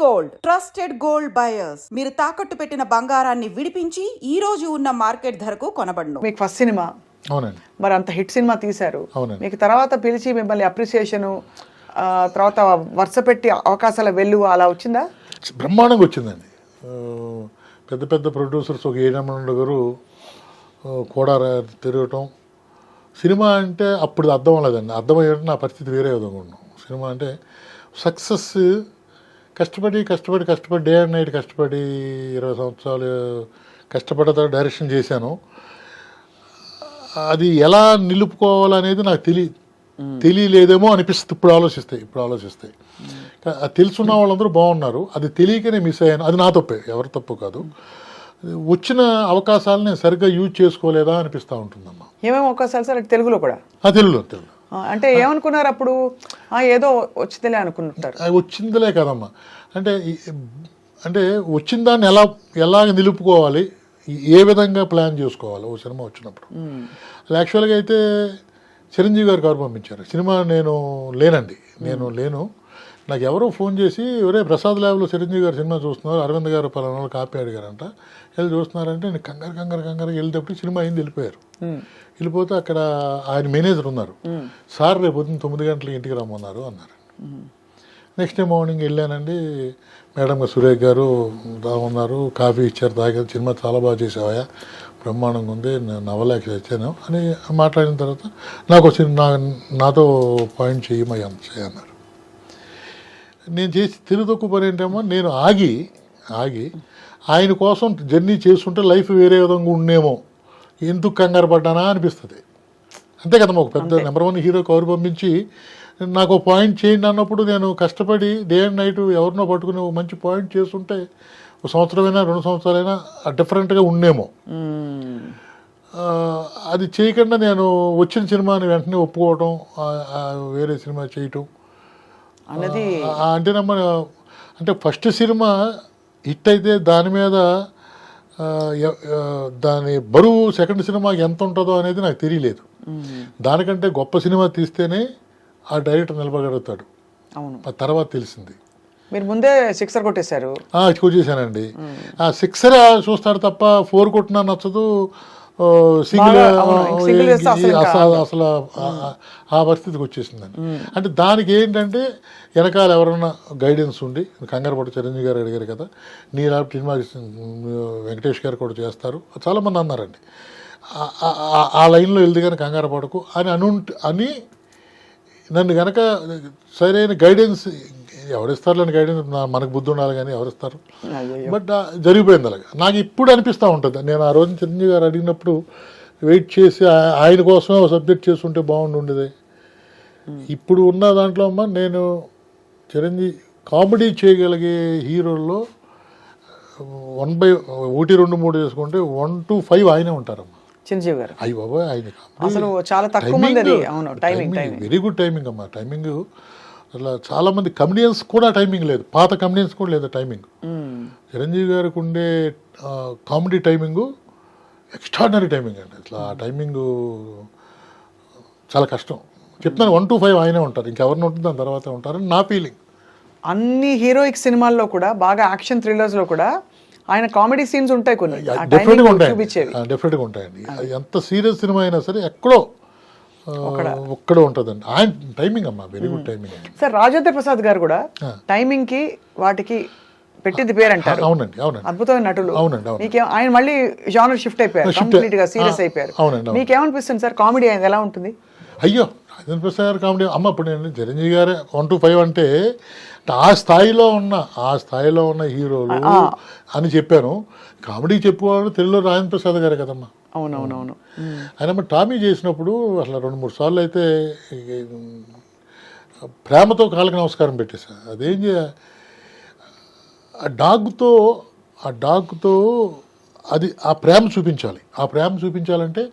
Gold trusted gold buyers. మీరు తాకట్టు పెట్టిన బంగారాన్ని విడిపించి ఈ రోజు ఉన్న మార్కెట్ ధరకు కొనబడును. మీకు ఫస్ట్ సినిమా, అవునండి, మరి అంత హిట్ సినిమా తీశారు. అవునండి. మీకు తర్వాత పిలిచి మిమ్మల్ని అప్రిసియేషను, తర్వాత వరుస పెట్టి అవకాశాల వెల్లువ అలా వచ్చిందా? బ్రహ్మాండంగా వచ్చిందండి. పెద్ద పెద్ద ప్రొడ్యూసర్స్ ఒక ఏడమండ గారు కూడా తిరగటం. సినిమా అంటే అప్పుడు అర్థం లేదండి, అర్థమయ్యేటట్టు నా పరిస్థితి వేరే విధంగా ఉన్నాం. సినిమా అంటే సక్సెస్ కష్టపడి డే అండ్ నైట్ కష్టపడి 20 సంవత్సరాలు కష్టపడతా డైరెక్షన్ చేశాను. అది ఎలా నిలుపుకోవాలనేది నాకు తెలియలేదేమో అనిపిస్తుంది ఇప్పుడు ఆలోచిస్తే. అది తెలుసున్న వాళ్ళందరూ బాగున్నారు, అది తెలియకనే మిస్ అయ్యాను. అది నా తప్పే, ఎవరి తప్పు కాదు. వచ్చిన అవకాశాలను నేను సరిగ్గా యూజ్ చేసుకోలేదా అనిపిస్తూ ఉంటుందమ్మా. ఏమేమి అవకాశాలు సార్? తెలుగులో కూడా? తెలుగులో అంటే ఏమనుకున్నారు అప్పుడు? ఏదో వచ్చిందిలే అనుకుంటారు. వచ్చిందిలే కదమ్మా, అంటే వచ్చిన దాన్ని ఎలా నిలుపుకోవాలి, ఏ విధంగా ప్లాన్ చేసుకోవాలి ఓ సినిమా వచ్చినప్పుడు. యాక్చువల్గా అయితే చిరంజీవి గారు కవర్ పంపించారు. సినిమా నేను లేను. నాకు ఎవరో ఫోన్ చేసి, ఎవరే ప్రసాద్ ల్యాబ్లో చిరంజీవి గారు సినిమా చూస్తున్నారు, అరవింద్ గారు పలానా కాపీ అడిగారంట, వెళ్ళి చూస్తున్నారంటే నేను కంగారు వెళ్ళేటప్పుడు సినిమా అయింది, వెళ్ళిపోతే అక్కడ ఆయన మేనేజర్ ఉన్నారు. సార్ రేపు పొద్దున్న 9 గంటలకు ఇంటికి రమ్మన్నారు అన్నారు. నెక్స్ట్ డే మార్నింగ్ వెళ్ళానండి. మేడం గారు, సురేష్ గారు ఉన్నారు, కాఫీ ఇచ్చారు, తాగారు. సినిమా చాలా బాగా చేసావా, బ్రహ్మాండంగా ఉంది, నేను నవ్వలేక వచ్చాను అని మాట్లాడిన తర్వాత నాతో పాయింట్ చేయమన్నారు. నేను చేసి తిరుగుతొక్కు పని ఏంటేమో, నేను ఆగి ఆయన కోసం జర్నీ చేస్తుంటే లైఫ్ వేరే విధంగా ఉండేమో, ఎందుకు కంగారు పడ్డానా అనిపిస్తుంది. అంతే కదమ్మా, ఒక పెద్ద నెంబర్ 1 హీరో కవర్ పంపించి నాకు పాయింట్ చేయండి అన్నప్పుడు నేను కష్టపడి డే అండ్ నైట్ ఎవరినో పట్టుకుని మంచి పాయింట్ చేస్తుంటే 1 సంవత్సరమైనా 2 సంవత్సరాలైనా డిఫరెంట్గా ఉండేమో. అది చేయకుండా నేను వచ్చిన సినిమాని వెంటనే ఒప్పుకోవటం, వేరే సినిమా చేయటం అన్నది అంటే ఫస్ట్ సినిమా హిట్ అయితే దాని మీద దాని బరువు సెకండ్ సినిమాకి ఎంత ఉంటుందో అనేది నాకు తెలియలేదు. దానికంటే గొప్ప సినిమా తీస్తేనే ఆ డైరెక్టర్ నిలబడగలుగుతాడు. అవును, ఆ తర్వాత తెలిసింది. మీరు ముందే 6 కొట్టేశారు. కొట్టేశానండి. ఆ 6 చూస్తాడు తప్ప 4 కొట్టినా నచ్చదు, సింగిల్ అసలు ఆ పరిస్థితికి వచ్చేసిందండి. అంటే దానికి ఏంటంటే వెనకాల ఎవరన్నా గైడెన్స్ ఉండి, కంగారు పట్టు చిరంజీవి గారు అడిగారు కదా, నీ ల్యాబ్ సినిమా వెంకటేష్ గారు కూడా చేస్తారు, చాలామంది అన్నారండి. ఆ లైన్లో వెళ్తే కానీ కంగారు పడకు అని నన్ను కనుక సరైన గైడెన్స్ ఎవరిస్తారులేని గైడెన్స్, మనకు బుద్ధి ఉండాలి కానీ ఎవరిస్తారు. బట్ జరిగిపోయింది అలాగా. నాకు ఇప్పుడు అనిపిస్తూ ఉంటుంది, నేను ఆ రోజు చిరంజీవి గారు అడిగినప్పుడు వెయిట్ చేసి ఆయన కోసమే ఒక సబ్జెక్ట్ చేస్తుంటే బాగుండేది. ఇప్పుడు ఉన్న దాంట్లో అమ్మ నేను చిరంజీవి కామెడీ చేయగలిగే హీరోల్లో 1/1, 2, 3 చేసుకుంటే 1 to 5 ఆయనే ఉంటారమ్మా, చిరంజీవి గారు. అయ్యి బాబోయ్, ఆయన అసలు చాలా తక్కువ మంది. అవును, టైమింగ్ వెరీ గుడ్ టైమింగ్ అమ్మా. టైమింగ్ అట్లా చాలామంది కమెడియన్స్ కూడా టైమింగ్ లేదు, పాత కమెడియన్స్ కూడా లేదు టైమింగ్. చిరంజీవి గారికి ఉండే కామెడీ టైమింగు ఎక్స్ట్రాడినరీ టైమింగ్ అండి. అట్లా ఆ టైమింగ్ చాలా కష్టం. చెప్తున్నాను, 1 to 5 ఆయనే ఉంటారు, ఇంకెవరిని ఉంటుంది దాని తర్వాత ఉంటారని నా ఫీలింగ్. అన్ని హీరోయిక్ సినిమాల్లో కూడా, బాగా యాక్షన్ థ్రిల్లర్స్లో కూడా ఆయన కామెడీ సీన్స్ ఉంటాయి, కొన్ని డెఫినెట్గా ఉంటాయండి. ఎంత సీరియస్ సినిమా అయినా సరే ఎక్కడో ఒక్కడే ఉంటుందండి ఆయన టైమింగ్ అమ్మా, very good timing. Sir, Rajendra Prasad గారు కూడా టైమింగ్ కి వాటికి పెట్టింది పేరు అంటారు. అవునండి, అద్భుతమైన నటులు. అవునండి. ఆయన మళ్ళీ జానర్ షిఫ్ట్ అయిపోయారు, కంప్లీట్ గా సీరియస్ అయిపోయారు. మీకేమనిపిస్తుంది సార్, కామెడీ ఆయన ఎలా ఉంటుంది? అయ్యో, రాజేంద్ర ప్రసాద్ గారు కామెడీ అమ్మ. ఇప్పుడు నేను చిరంజీవి గారే 1 to 5 అంటే ఆ స్థాయిలో ఉన్న హీరోలు అని చెప్పాను. కామెడీ చెప్పుకోవాలి తెలుగులో రాజేంద్ర ప్రసాద్ గారే కదమ్మా. అవునవునవును. ఆయన టామీ చేసినప్పుడు అసలు 2-3 సార్లు అయితే ప్రేమతో కాళ్ళకి నమస్కారం పెట్టేసా. అదేం ఆ డాగ్తో అది ఆ ప్రేమ చూపించాలంటే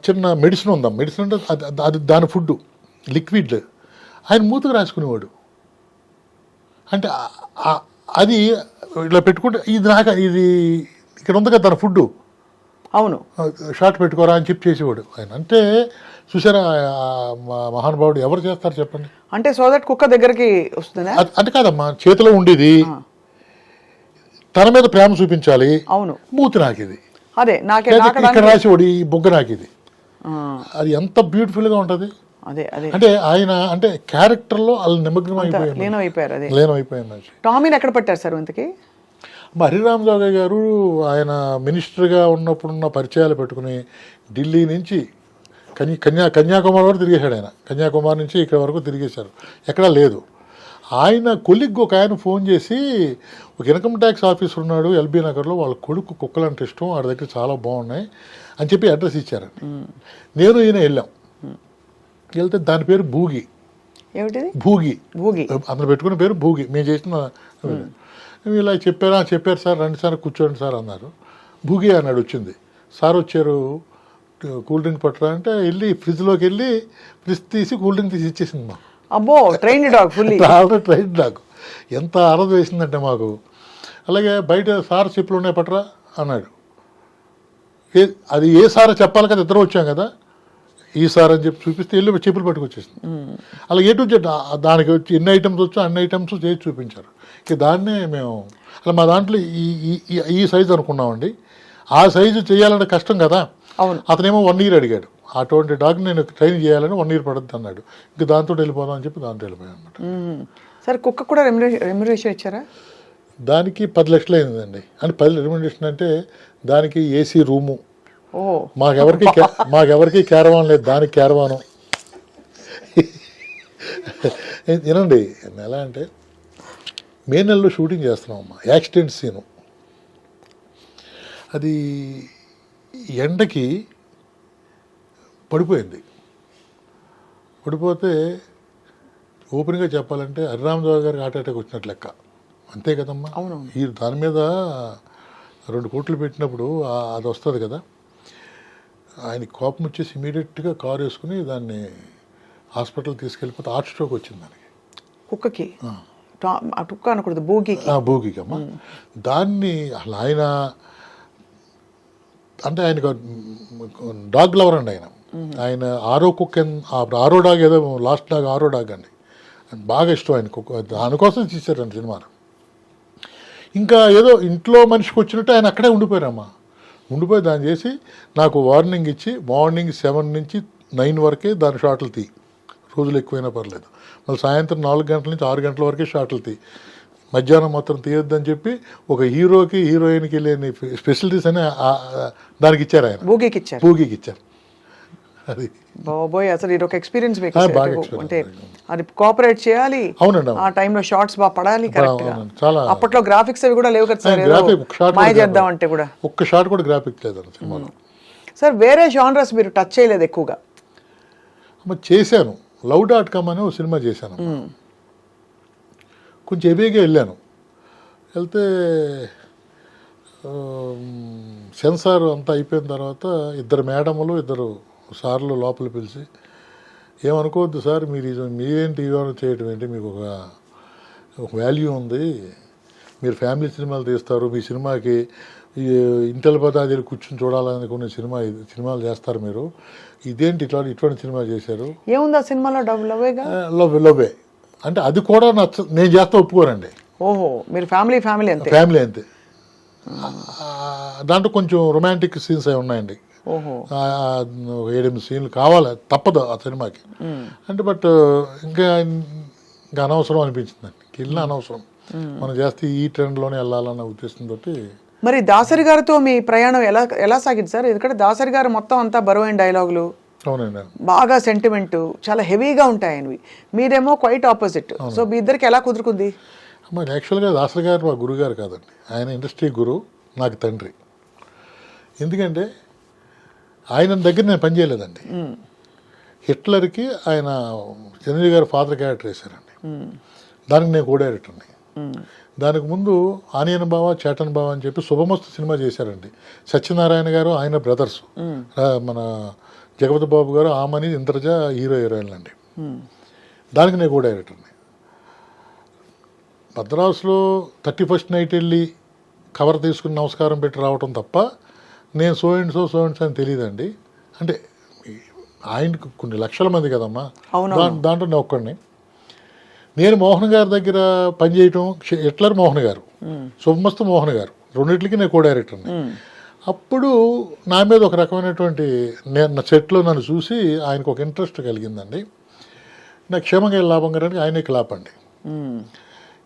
చిన్న మెడిసిన్ ఉందాం. మెడిసిన్ అంటే అది దాని ఫుడ్ లిక్విడ్ ఆయన మూతకు రాసుకునేవాడు. అంటే అది ఇట్లా పెట్టుకుంటే ఇది ఇక్కడ ఉంది కదా తన ఫుడ్, అవును. షార్ట్ పెట్టుకోరా అని చెప్పి చేసేవాడు ఆయన. అంటే చూసారా మహానుభావుడు ఎవరు చేస్తారు చెప్పండి. అంటే సో దట్ కుక్క దగ్గరికి వస్తుందా? అంటే కాదమ్మా, చేతిలో ఉండేది తన మీద ప్రేమ చూపించాలి, అవును, మూతి నాకిది, అదే నాకే ఇక్కడ రాసేవాడు ఈ బొగ్గ నాకిది. అది ఎంత బ్యూటిఫుల్ గా ఉంటది. అదే అదే అంటే ఆయన అంటే క్యారెక్టర్ లో వాళ్ళు నిమగ్నం అయిపోయారు. అదే లీనమైపోయింది. టామీని ఎక్కడ పట్టారు సార్ ఇంతకి? హరిరామ్ జోగయ్య గారు ఆయన మినిస్టర్గా ఉన్నప్పుడున్న పరిచయాలు పెట్టుకుని ఢిల్లీ నుంచి కన్యాకుమారి వరకు తిరిగేశాడు ఆయన. కన్యాకుమారి నుంచి ఇక్కడ వరకు తిరిగేశారు, ఎక్కడా లేదు. ఆయన కొలిగ్ ఒక ఆయన ఫోన్ చేసి, ఒక ఇన్కమ్ ట్యాక్స్ ఆఫీసర్ ఉన్నాడు ఎల్బీ నగర్లో, వాళ్ళ కొడుకు కుక్కలంటే ఇష్టం, వాడి దగ్గర చాలా బాగున్నాయి అని చెప్పి అడ్రస్ ఇచ్చారండి. నేను ఈయన వెళ్ళాం. వెళ్తే దాని పేరు భూగి. ఏమిటిది? భూగి. భూగి అందులో పెట్టుకున్న పేరు భూగి. మేము చేసిన ఇలా చెప్పారు సార్, రండి సార్ కూర్చోండి సార్ అన్నారు. భూగి అన్నాడు. వచ్చింది, సార్ వచ్చారు, కూల్ డ్రింక్ పట్టరా అంటే వెళ్ళి ఫ్రిడ్జ్లోకి వెళ్ళి ఫ్రిడ్జ్ తీసి కూల్ డ్రింక్ తీసి ఇచ్చేసింది మాకు. అబ్బో, trained dog, fully trained dog. ఎంత ఆనందం వేసిందంటే మాకు. అలాగే బయట సార్ చెప్పులు ఉన్నాయి పట్టరా అన్నాడు. అది ఏ సారో చెప్పాలి కదా, ఇద్దరు వచ్చాం కదా, ఈ సార్ అని చెప్పి చూపిస్తే వెళ్ళి చెప్పులు పట్టుకొచ్చేసింది. అలా ఏ టు జెడ్ దానికి వచ్చి ఎన్ని ఐటమ్స్ వచ్చో అన్ని ఐటమ్స్ చేసి చూపించారు. ఇక దాన్నే మేము అలా మా దాంట్లో ఈ సైజు అనుకున్నామండి. ఆ సైజు చేయాలంటే కష్టం కదా. అవును. అతనేమో 1 year అడిగాడు. అటువంటి డాగ్ నేను ట్రైన్ చేయాలని 1 year పడుతుంది అన్నాడు. ఇంక దాంతో వెళ్ళిపోదాం అని చెప్పి దాంతో వెళ్ళిపోయాం అనమాట. సార్ కుక్క కూడా రెమ్యునరేషన్ ఇచ్చారా? దానికి 10 లక్షలు అయిందండి. అంటే 10 రెమ్యునరేషన్ అంటే దానికి ఏసీ రూము, మాకెవరికి క్యారవాన్ లేదు, దానికి క్యారవాను. వినండి, ఎలా అంటే మే నెలలో షూటింగ్ చేస్తున్నామమ్మా, యాక్సిడెంట్ సీను. అది ఎండకి పడిపోయింది. పడిపోతే ఓపెన్గా చెప్పాలంటే హరిరామ్ జోగయ్య గారికి హార్ట్ అటాక్ వచ్చినట్టు లెక్క, అంతే కదమ్మా. ఈ దాని మీద 2 కోట్లు పెట్టినప్పుడు అది వస్తుంది కదా. ఆయన కోపం వచ్చేసి ఇమీడియట్గా కారు వేసుకుని దాన్ని హాస్పిటల్ తీసుకెళ్ళిపోతే హార్ట్ స్ట్రోక్ వచ్చింది దానికి. కుక్కకి కుక్క అనకూడదు, భూగికి అమ్మ. దాన్ని అసలు ఆయన అంటే ఆయన డాగ్ లవర్ అండి. ఆయన ఆరో డాగ్ ఏదో లాస్ట్ డాగ్ 6వ డాగ్ అండి, బాగా ఇష్టం ఆయన కుక్క. దానికోసం తీశారండి సినిమాను. ఇంకా ఏదో ఇంట్లో మనిషికి వచ్చినట్టు ఆయన అక్కడే ఉండిపోయారమ్మా. ఉండిపోయి దాన్ని చేసి నాకు వార్నింగ్ ఇచ్చి మార్నింగ్ 7 నుంచి 9 వరకే దాని షాట్లు తీ, రోజులు ఎక్కువైనా పర్లేదు. మళ్ళీ సాయంత్రం 4 గంటల నుంచి 6 గంటల వరకే షాట్లు తీ, మధ్యాహ్నం మొత్తం తీయొద్దని చెప్పి ఒక హీరోకి హీరోయిన్కి లేని స్పెషలిటీస్ అని దానికి ఇచ్చారు ఆయన. భూగికి ఇచ్చారు. అది బాబోయ్, అసలు ఇది ఒక ఎక్స్పీరియన్స్ మీకు. అంటే అది కోఆపరేట్ చేయాలి. అవునండి. ఆ టైంలో షార్ట్స్ బాగా పడాలి కరెక్ట్ గా. చాలా అప్పట్లో గ్రాఫిక్స్ అవి కూడా లేవు కదా సార్, మాయ చేద్దాం అంటే కూడా ఒక్క షాట్ కూడా గ్రాఫిక్స్ లేదు సినిమాలో. సార్ వేరే జానర్స్ మీరు టచ్ చేయలేదు ఎక్కువగా? చేశాను, love.com అని ఒక సినిమా చేశాను. కొంచెం హెవీగా వెళ్ళాను. వెళ్తే సెన్సార్ అంతా అయిపోయిన తర్వాత 2 మేడములు 2 సార్లు లోపల పిలిచి, ఏమనుకోవద్దు సార్, మీరేంటి హీరోని చేయటం ఏంటి, మీకు ఒక వాల్యూ ఉంది, మీరు ఫ్యామిలీ సినిమాలు తీస్తారు, మీ సినిమాకి ఇంటల పదాలు కూర్చొని చూడాలనుకునే సినిమాలు చేస్తారు మీరు, ఇదేంటి ఇటువంటి సినిమా చేశారు. ఏముంది ఆ సినిమాలో? లవ్వే అంటే అది కూడా నేను చేస్తా ఒప్పుకోరండి. ఓహో, మీరు ఫ్యామిలీ అంతే. ఫ్యామిలీ అంతే. దాంట్లో కొంచెం రొమాంటిక్ సీన్స్ అవి ఉన్నాయండి. 7-8 సీన్లు కావాలి, తప్పదు ఆ సినిమాకి. అంటే బట్ ఇంకా అనవసరం అనిపించిందండి. వెళ్ళిన అనవసరం, మనం చేస్తే ఈ ట్రెండ్లోనే వెళ్ళాలన్న ఉద్దేశంతో. మరి దాసరి గారితో మీ ప్రయాణం ఎలా సాగింది సార్? ఎందుకంటే దాసరి గారు మొత్తం అంతా బరువైన డైలాగులు, అవునండి, బాగా సెంటిమెంట్, చాలా హెవీగా ఉంటాయి ఆయనవి. మీరేమో క్వైట్ ఆపోజిట్. సో మీ ఇద్దరికి ఎలా కుదురుకుంది? యాక్చువల్గా దాసరి గారు మా గురుగారు కాదండి, ఆయన ఇండస్ట్రీ గురువు, నాకు తండ్రి. ఎందుకంటే ఆయన దగ్గర నేను పనిచేయలేదండి. హిట్లర్కి ఆయన చిరంజీవి గారు ఫాదర్ క్యారెక్టర్ వేశారండి, దానికి నేను కో డైరెక్టర్ని. దానికి ముందు ఆనియన్ బావ చేటన్ బావ అని చెప్పి శుభమస్తు సినిమా చేశారండి. సత్యనారాయణ గారు ఆయన బ్రదర్స్, మన జగపతి బాబు గారు, ఆమని, ఇంద్రజ హీరోయిన్లు అండి. దానికి నేను కో డైరెక్టర్ని. మద్రాసులో 31st నైట్ వెళ్ళి కవర్ తీసుకుని నమస్కారం పెట్టి రావటం తప్ప నేను సో అండ్ సో అని తెలియదండి. అంటే ఆయనకు కొన్ని లక్షల మంది కదమ్మా, దాంట్లో నేను ఒక్కడిని. నేను మోహన్ గారి దగ్గర పనిచేయటం, హిట్లర్ మోహన్ గారు, శుభమస్తు మోహన్ గారు, రెండింటికి నేను కో డైరెక్టర్ని. అప్పుడు నా మీద ఒక రకమైనటువంటి నా సెట్లో నన్ను చూసి ఆయనకు ఒక ఇంట్రెస్ట్ కలిగిందండి. నాకు క్షేమంగా లాభం గారు ఆయనే క్లాప్ అండి.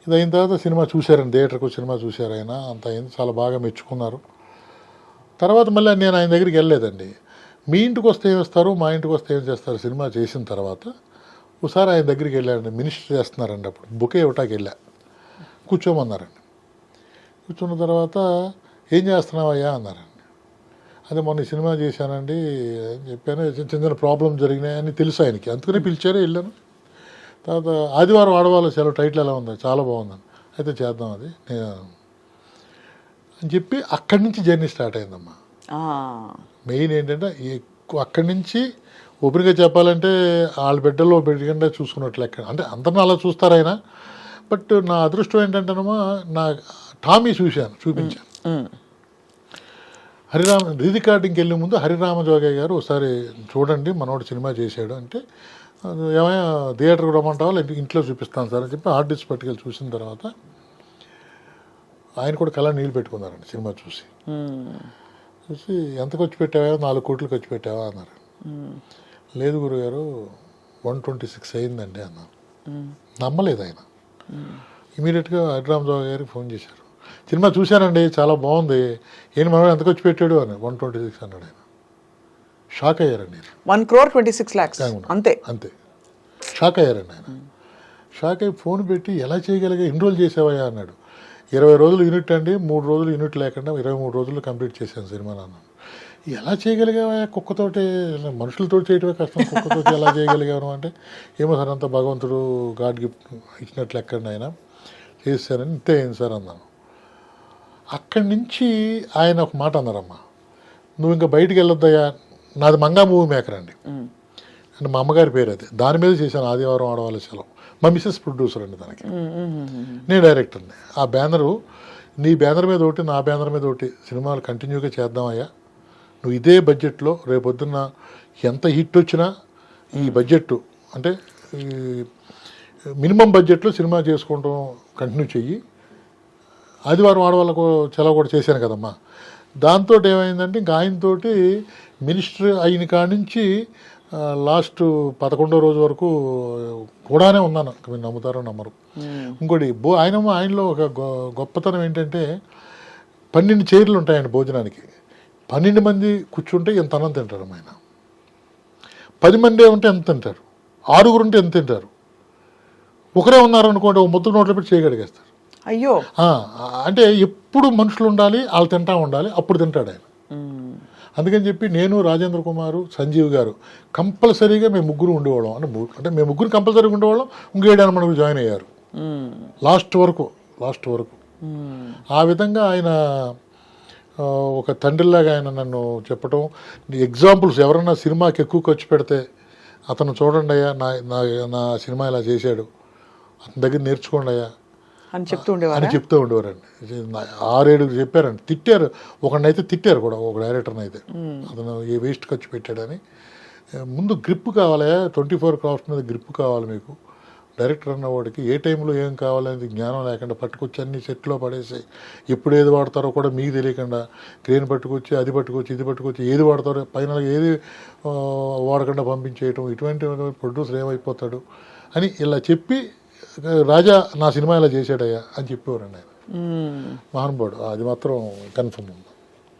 ఇది అయిన తర్వాత సినిమా చూశారండి, థియేటర్కు సినిమా చూశారు ఆయన, అంత అయింది, చాలా బాగా మెచ్చుకున్నారు. తర్వాత మళ్ళీ నేను ఆయన దగ్గరికి వెళ్ళలేదండి. మీ ఇంటికి వస్తే ఏం ఇస్తారు, మా ఇంటికి వస్తే ఏం చేస్తారు సినిమా చేసిన తర్వాత ఒకసారి ఆయన దగ్గరికి వెళ్ళారండి. మినిస్టర్ చేస్తున్నారండి, అప్పుడు బుకే ఇవ్వటానికి వెళ్ళా, కూర్చోమన్నారండి. కూర్చున్న తర్వాత ఏం చేస్తున్నావయ్యా అన్నారండి. అదే మొన్న సినిమా చేశానండి అని చెప్పాను, చిన్న చిన్న ప్రాబ్లమ్ జరిగినాయని తెలుసు ఆయనకి, అందుకనే పిలిచారే వెళ్ళాను. తర్వాత ఆదివారం ఆడవాళ్ళ సెలవు టైటిల్ ఎలా ఉందా, చాలా బాగుందని, అయితే చేద్దాం అది నేను అని చెప్పి అక్కడి నుంచి జర్నీ స్టార్ట్ అయిందమ్మా. మెయిన్ ఏంటంటే ఎక్కువ అక్కడి నుంచి ఓపెన్గా చెప్పాలంటే వాళ్ళ బిడ్డలో బిడ్డగా చూసుకున్నట్లు లెక్క. అంటే అందరిని అలా చూస్తారు ఆయన, బట్ నా అదృష్టం ఏంటంటేనమ్మా, నా టామీ చూపించాను. రికార్డింగ్కి వెళ్ళే ముందు హరిరామ జోగయ్య గారు ఒకసారి చూడండి మనోడు సినిమా చేశాడు అంటే, ఏమైనా థియేటర్కి రమ్మంటావా లేకపోతే ఇంట్లో చూపిస్తాను సార్ అని చెప్పి హార్డ్ డిస్క్ పట్టుకెళ్ళి చూసిన తర్వాత ఆయన కూడా కళ్ళ నీళ్ళు పెట్టుకున్నారండి సినిమా చూసి. ఎంత ఖర్చు పెట్టావా, 4 కోట్లు ఖర్చు పెట్టావా అన్నారు. లేదు గురుగారు 126 అయిందండి అన్నారు. నమ్మలేదు ఆయన. ఇమీడియట్గా హరిరామరావు గారికి ఫోన్ చేశారు, సినిమా చూశానండి చాలా బాగుంది, ఏంటి మనోడు ఎంత ఖర్చు పెట్టాడు అని. 126 అన్నాడు ఆయన. షాక్ అయ్యారండి. 1,26,00,000 అంతే అంతే షాక్ అయ్యారండి ఆయన. షాక్ అయ్యి ఫోన్ పెట్టి ఎలా చేయగలిగా, ఎన్రోల్ చేసావయ్యా అన్నాడు. 20 రోజులు యూనిట్ అండి, 3 రోజులు యూనిట్ లేకుండా 23 రోజులు కంప్లీట్ చేశాను సినిమా అన్నాను. ఎలా చేయగలిగావా, కుక్కతోటి మనుషులతో చేయటమే కష్టం, కుక్కతోటి ఎలా చేయగలిగాను అంటే, ఏమో సార్ అంత భగవంతుడు గాడ్ గిఫ్ట్ ఇచ్చినట్లు ఎక్కండి ఆయన చేశారని, ఇంతే అయింది సార్ అన్నాను. అక్కడి నుంచి ఆయన ఒక మాట అన్నారమ్మా, నువ్వు ఇంకా బయటికి వెళ్ళొద్దయ్యా. నాది మంగా మూవీ మేకర్ అండి, అంటే మా అమ్మగారి పేరు అది, దాని మీద చేశాను ఆదివారం ఆడవాళ్ళ సెలవు. మా మిస్సెస్ ప్రొడ్యూసర్ అండి దానికి, నేను డైరెక్టర్ని. ఆ బ్యానరు నీ బ్యానర్ మీద ఒకటి, నా బ్యానర్ మీద ఒకటి సినిమాలు కంటిన్యూగా చేద్దామయ్యా, నువ్వు ఇదే బడ్జెట్లో రేపొద్దున్న ఎంత హిట్ వచ్చినా ఈ బడ్జెట్ అంటే మినిమం బడ్జెట్లో సినిమా చేసుకుంటాం కంటిన్యూ చెయ్యి. ఆదివారం ఆడవాళ్ళకు సెలవు కూడా చేశాను కదమ్మా. దాంతో ఏమైందంటే ఇంకా ఆయనతోటి మినిస్టర్ అయిన కాడి నుంచి లాస్ట్ 11వ రోజు వరకు కూడానే ఉన్నాను, మీరు నమ్ముతారో నమ్మరు. ఇంకోటి ఆయనలో ఒక గొప్పతనం ఏంటంటే 12 చైర్లు ఉంటాయండి భోజనానికి. 12 మంది కూర్చుంటే ఎంత అన్నం తింటారు ఆయన. 10 మంది ఉంటే ఎంత తింటారు, 6 ఉంటే ఎంత తింటారు. ఒకరే ఉన్నారనుకోండి, ఒక ముద్ద నోట్లో పెట్టి చేయగలిగేస్తారు. అయ్యో, అంటే ఎప్పుడు మనుషులు ఉండాలి, వాళ్ళు తింటా ఉండాలి, అప్పుడు తింటాడు ఆయన. అందుకని చెప్పి నేను, రాజేంద్ర కుమారు, సంజీవ్ గారు కంపల్సరీగా మేము ముగ్గురు ఉండేవాళ్ళం. అంటే మేము ముగ్గురు కంపల్సరీగా ఉండేవాళ్ళం. ఇంకేడాను మనకు జాయిన్ అయ్యారు లాస్ట్ వరకు. ఆ విధంగా ఆయన ఒక తండ్రిలాగా ఆయన నన్ను చెప్పటం. ఎగ్జాంపుల్స్ ఎవరన్నా సినిమాకి ఎక్కువ ఖర్చు పెడితే అతను చూడండి అయ్యా, నా సినిమా ఇలా చేశాడు, అతని దగ్గర నేర్చుకోండి అయ్యా అని చెప్తూ ఉండేవారండి. 6-7 చెప్పారండి. తిట్టారు, ఒకడినైతే తిట్టారు కూడా, ఒక డైరెక్టర్ని అయితే, అతను ఏ వేస్ట్ ఖర్చు పెట్టాడని. ముందు గ్రిప్ కావాలి, 24 క్రాఫ్ట్ మీద గ్రిప్ కావాలి మీకు. డైరెక్టర్ అన్నవాడికి ఏ టైంలో ఏం కావాలనేది జ్ఞానం లేకుండా పట్టుకొచ్చి అన్ని సెట్లో పడేసి ఎప్పుడు ఏది వాడతారో కూడా మీకు తెలియకుండా క్రేన్ పట్టుకొచ్చి అది పట్టుకొచ్చి ఇది పట్టుకొచ్చి ఏది వాడతారో పైన ఏది వాడకుండా పంపించేయటం, ఇటువంటి ప్రొడ్యూసర్ ఏమైపోతాడు అని ఇలా చెప్పి, రాజా నా సినిమా ఇలా చేశాడయ్యా అని చెప్పేవారండి ఆయన. మహానుభావుడు, అది మాత్రం కన్ఫర్మ్ ఉంది.